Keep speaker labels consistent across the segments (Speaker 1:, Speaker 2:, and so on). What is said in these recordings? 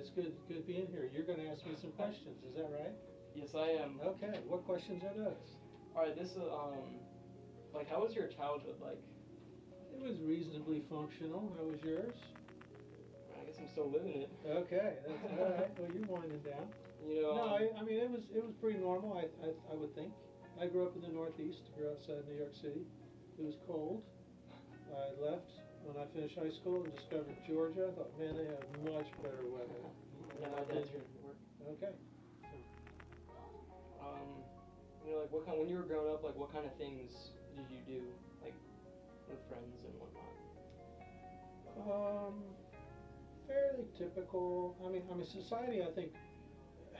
Speaker 1: It's good being here. You're going to ask me some questions, is that right?
Speaker 2: Yes, I am.
Speaker 1: Okay, what questions are those?
Speaker 2: Alright, this is, like, how was your childhood like?
Speaker 1: It was reasonably functional. How was yours?
Speaker 2: I guess I'm still living it.
Speaker 1: Okay, that's all right. Well, you're winding down.
Speaker 2: You know,
Speaker 1: No, I mean, it was pretty normal, I would think. I grew up in the Northeast, grew outside New York City. It was cold. I left when I finished high school and discovered Georgia. I thought, man, they have much better weather.
Speaker 2: yeah, my dad's here to work.
Speaker 1: Okay.
Speaker 2: You know, like, when you were growing up, like, what kind of things did you do, like, with friends and whatnot?
Speaker 1: Fairly typical. I mean, society, I think,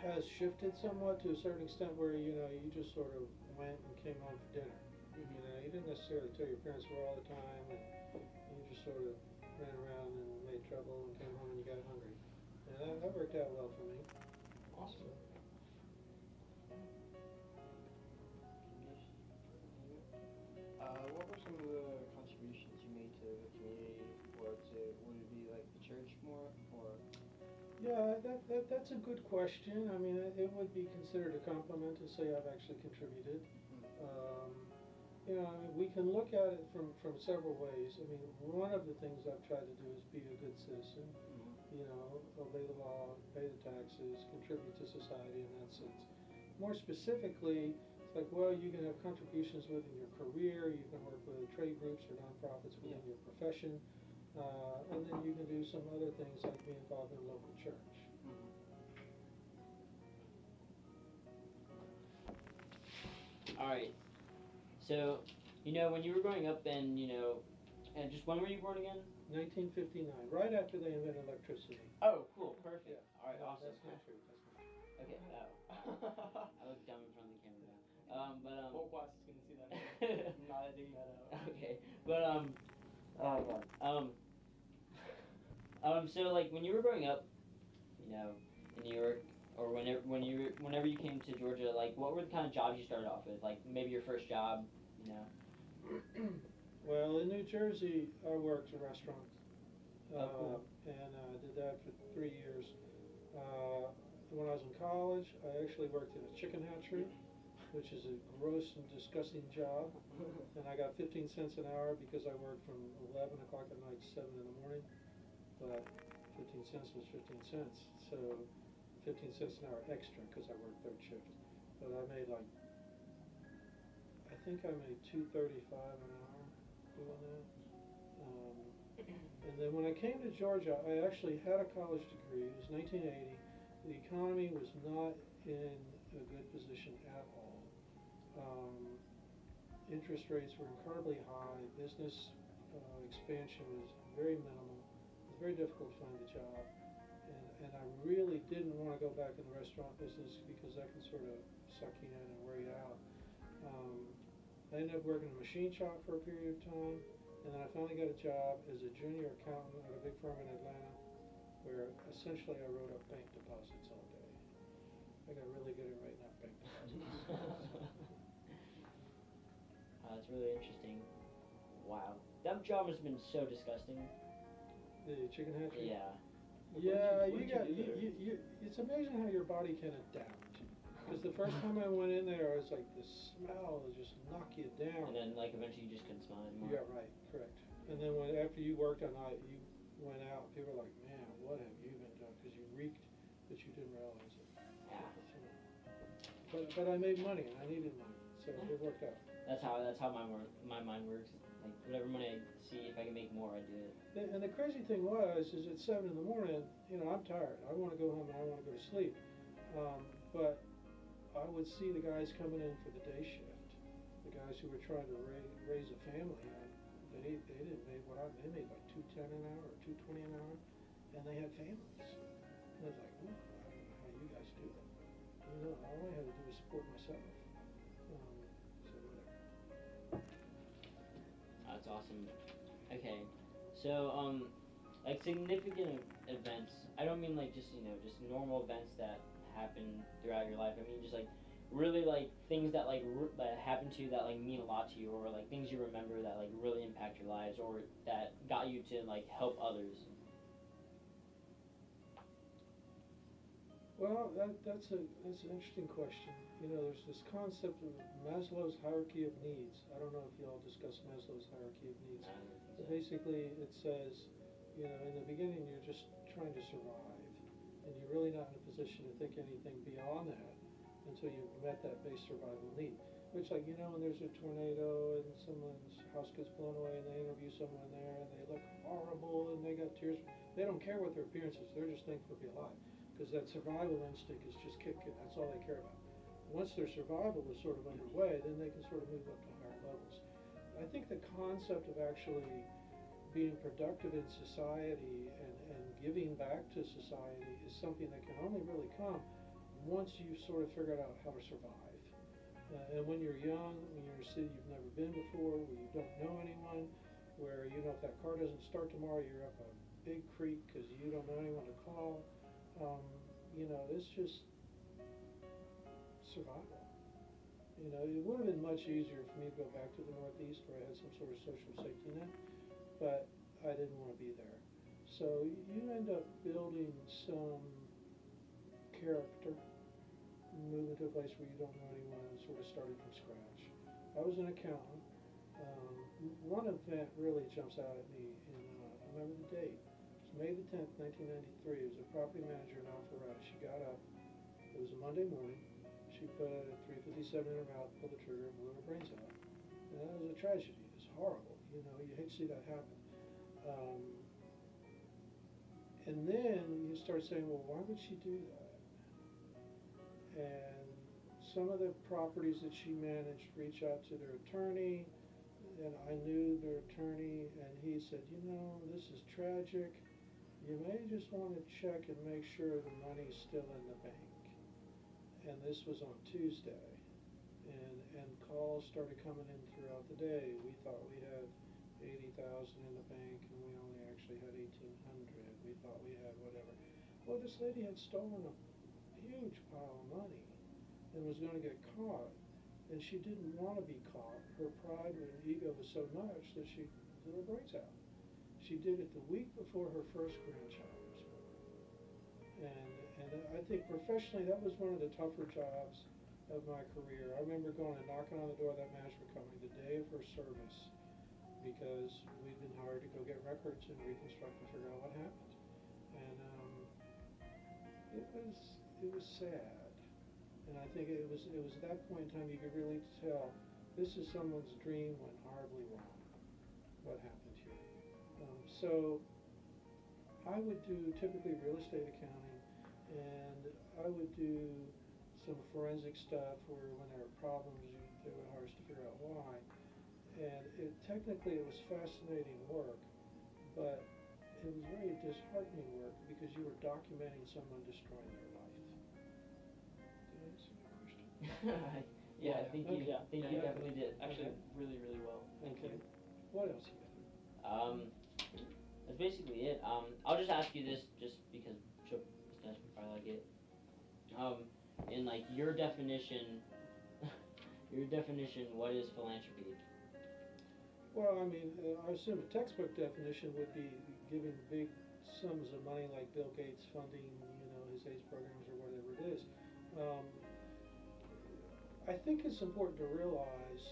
Speaker 1: has shifted somewhat to a certain extent where, you know, you just sort of went and came home for dinner.
Speaker 2: Mm-hmm.
Speaker 1: You know, you didn't necessarily tell your parents where all the time, and you just sort of ran around and made trouble and came home and you got hungry. And that worked out well for me.
Speaker 2: Awesome.
Speaker 3: What were some of the contributions you made to the community, or would it be like the church more, or?
Speaker 1: Yeah, that's a good question. I mean, it would be considered a compliment to say I've actually contributed. You know, I mean, we can look at it from several ways. I mean, one of the things I've tried to do is be a good citizen. You know, obey the law, pay the taxes, contribute to society in that sense. More specifically, it's like, well, you can have contributions within your career, you can work with trade groups or nonprofits within your profession, and then you can do some other things like be involved in a local church.
Speaker 4: All right. So, you know, when you were growing up, and you know, and just when were you born again?
Speaker 1: 1959, right after they invented electricity.
Speaker 4: Oh, cool, perfect.
Speaker 1: Yeah.
Speaker 4: All right, awesome.
Speaker 1: That's not true. That's not true.
Speaker 4: Okay, I look dumb in front of the camera now.
Speaker 2: Whole class is gonna see that. I'm not editing that out.
Speaker 4: Okay, but oh god. So like when you were growing up, you know, in New York, or whenever you came to Georgia, like what were the kind of jobs you started off with? Like maybe your first job, you know.
Speaker 1: Well, in New Jersey, I worked in a restaurant,
Speaker 4: cool.
Speaker 1: and I did that for 3 years. When I was in college, I actually worked in a chicken hatchery, which is a gross and disgusting job, and I got 15 cents an hour because I worked from 11 o'clock at night to 7 in the morning, but 15 cents was 15 cents, so 15 cents an hour extra because I worked third shift. But I made like, I think I made $2.35 an hour doing that. And then when I came to Georgia, I actually had a college degree. It was 1980. The economy was not in a good position at all. Interest rates were incredibly high. Business expansion was very minimal. It was very difficult to find a job. And I really didn't want to go back in the restaurant business because that can sort of suck you in and wear you out. I ended up working in a machine shop for a period of time, and then I finally got a job as a junior accountant at a big firm in Atlanta, where essentially I wrote up bank deposits all day. I got really good at writing up bank deposits.
Speaker 4: That's really interesting. Wow, that job has been so disgusting.
Speaker 1: The chicken hatchery?
Speaker 4: Yeah.
Speaker 1: Yeah, it's amazing how your body can adapt. Because the first time I went in there, I was like, the smell will just knock you down.
Speaker 4: And then, like, eventually you just couldn't smell anymore.
Speaker 1: Yeah, right, correct. And then after you worked all night, you went out, people were like, man, what have you been doing? Because you reeked, but you didn't realize it.
Speaker 4: Yeah.
Speaker 1: But I made money, and I needed money, so it worked out.
Speaker 4: That's how my mind works. Like, whatever money I see, if I can make more, I do it.
Speaker 1: And the crazy thing is at 7 in the morning, you know, I'm tired. I want to go home and I want to go to sleep. But I would see the guys coming in for the day shift, the guys who were trying to raise a family. They didn't make they made like $2.10 an hour or $2.20 an hour, and they had families. And I was like, ooh, I don't know how you guys do it. You know, all I had to do was support myself. So whatever.
Speaker 4: That's awesome. Okay, so like significant events. I don't mean like just just normal events that happen throughout your life. I mean just like really like things that like that happen to you that like mean a lot to you, or like things you remember that like really impact your lives, or that got you to like help others.
Speaker 1: Well, that's an interesting question. You know, there's this concept of Maslow's hierarchy of needs. I don't know if you all discuss Maslow's hierarchy of needs. But basically, it says, you know, in the beginning you're just trying to survive, and you're really not in a position to think anything beyond that until you've met that base survival need. Which, like, you know, when there's a tornado and someone's house gets blown away and they interview someone there and they look horrible and they got tears, they don't care what their appearance is, they're just thankful to be alive. Because that survival instinct is just kicking, that's all they care about. Once their survival is sort of underway, then they can sort of move up to higher levels. I think the concept of actually being productive in society and giving back to society is something that can only really come once you've sort of figured out how to survive. And when you're young, when you're in a city you've never been before, where you don't know anyone, where, you know, if that car doesn't start tomorrow, you're up a big creek because you don't know anyone to call. You know, it's just survival. You know, it would have been much easier for me to go back to the Northeast where I had some sort of social safety net, but I didn't want to be there. So you end up building some character, moving to a place where you don't know anyone and sort of starting from scratch. I was an accountant. One event really jumps out at me, and I remember the date. It was May the 10th, 1993. It was a property manager in Alpharetta. She got up. It was a Monday morning. She put a .357 in her mouth, pulled the trigger, and blew her brains out. And that was a tragedy. It was horrible. You know, you hate to see that happen. And then you start saying, well, why would she do that? And some of the properties that she managed reach out to their attorney, and I knew their attorney, and he said, you know, this is tragic. You may just want to check and make sure the money's still in the bank. And this was on Tuesday, and calls started coming in throughout the day. We thought we had 80,000 in the bank, and we only actually had 1,800. We thought we had whatever. Well, this lady had stolen a huge pile of money and was going to get caught, and she didn't want to be caught. Her pride and ego was so much that she blew her brains out. She did it the week before her first grandchild was born. And I think professionally that was one of the tougher jobs of my career. I remember going and knocking on the door of that management company the day of her service because we'd been hired to go get records and reconstruct and figure out what happened. And it was sad. And I think it was at that point in time you could really tell this is someone's dream went horribly wrong. What happened here? So I would do typically real estate accounting, and I would do some forensic stuff where when there were problems, they would hire us to figure out why. And technically it was fascinating work, but it was very disheartening work because you were documenting someone destroying their life. Did I answer that question?
Speaker 4: Yeah, I think
Speaker 1: Okay.
Speaker 4: you definitely did.
Speaker 2: Actually, really, really well. Thank
Speaker 1: Okay.
Speaker 2: you.
Speaker 1: What else you got?
Speaker 4: That's basically it. I'll just ask you this just because Mr. Nash would probably like it. In like your definition, what is philanthropy?
Speaker 1: Well, I mean, I assume a textbook definition would be giving big sums of money like Bill Gates funding, you know, his AIDS programs or whatever it is. I think it's important to realize,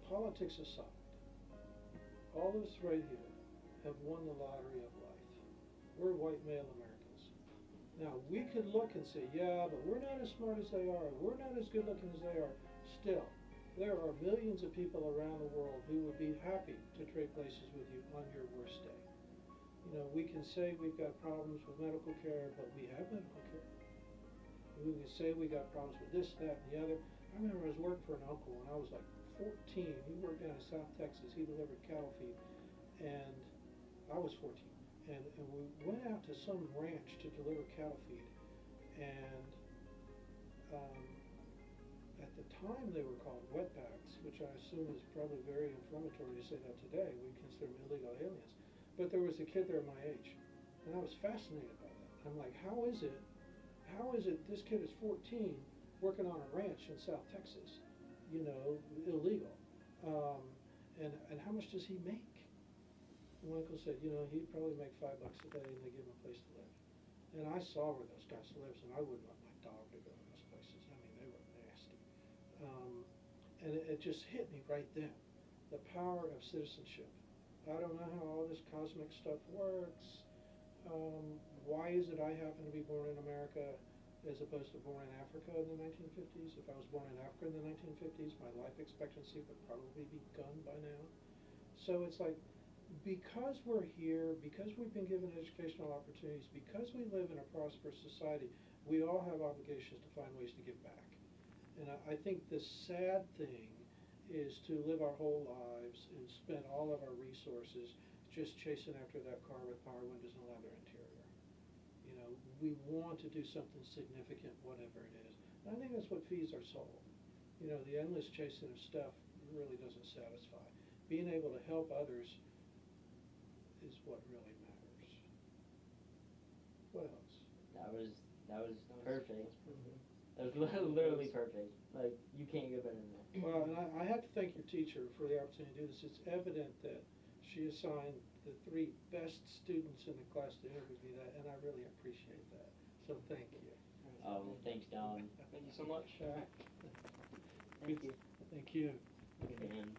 Speaker 1: politics aside, all of us right here have won the lottery of life. We're white male Americans. Now, we could look and say, yeah, but we're not as smart as they are. We're not as good looking as they are. Still, there are millions of people around the world who would be happy to trade places with you on your worst day. You know, we can say we've got problems with medical care, but we have medical care. We can say we got problems with this, that, and the other. I remember I was working for an uncle when I was like 14. He worked down in South Texas. He delivered cattle feed, and I was 14. And we went out to some ranch to deliver cattle feed, and at the time they were called wetbacks, which I assume is probably very inflammatory to say that today. We consider them illegal aliens. But there was a kid there my age, and I was fascinated by that. I'm like, how is it this kid is 14 working on a ranch in South Texas, you know, illegal, and how much does he make? My uncle said, you know, he'd probably make $5 a day and they give him a place to live. And I saw where those guys lived, and I wouldn't let my dog to go to those places. I mean, they were nasty. And it just hit me right then, the power of citizenship. I don't know how all this cosmic stuff works. Why is it I happen to be born in America as opposed to born in Africa in the 1950s? If I was born in Africa in the 1950s, my life expectancy would probably be gone by now. So it's like, because we're here, because we've been given educational opportunities, because we live in a prosperous society, we all have obligations to find ways to give back. And I think the sad thing is to live our whole lives and spend all of our resources just chasing after that car with power windows and leather interior. You know, we want to do something significant, whatever it is. And I think that's what feeds our soul. You know, the endless chasing of stuff really doesn't satisfy. Being able to help others is what really matters. What else?
Speaker 4: That was perfect.
Speaker 3: That's perfect.
Speaker 4: That was literally perfect. Like, you can't get better than that.
Speaker 1: Well, and I have to thank your teacher for the opportunity to do this. It's evident that she assigned the 3 best students in the class to interview me, that, and I really appreciate that. So thank you.
Speaker 4: Well, thanks, Don.
Speaker 2: Thank you so much.
Speaker 1: All right.
Speaker 4: Thank you.
Speaker 1: Thank you.
Speaker 4: Man.